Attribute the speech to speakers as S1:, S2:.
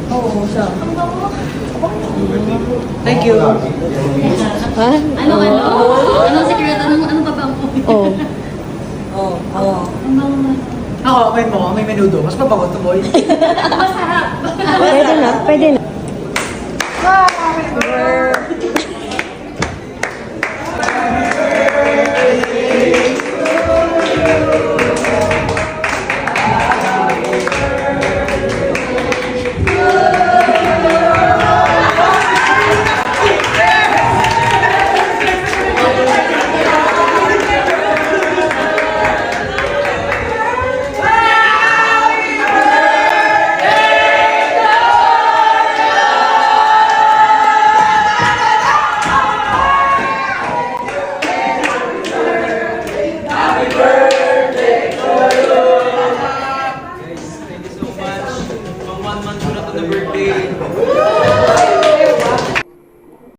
S1: Oo, siya.
S2: Thank you.
S1: Ha?
S3: Anong secret? Anong babang po?
S1: Oo.
S2: Oo. Ako, okay mo. May menudo. Mas mabango to, boy.
S3: Masarap.
S1: Pwede na, pwede na.
S2: Happy birthday!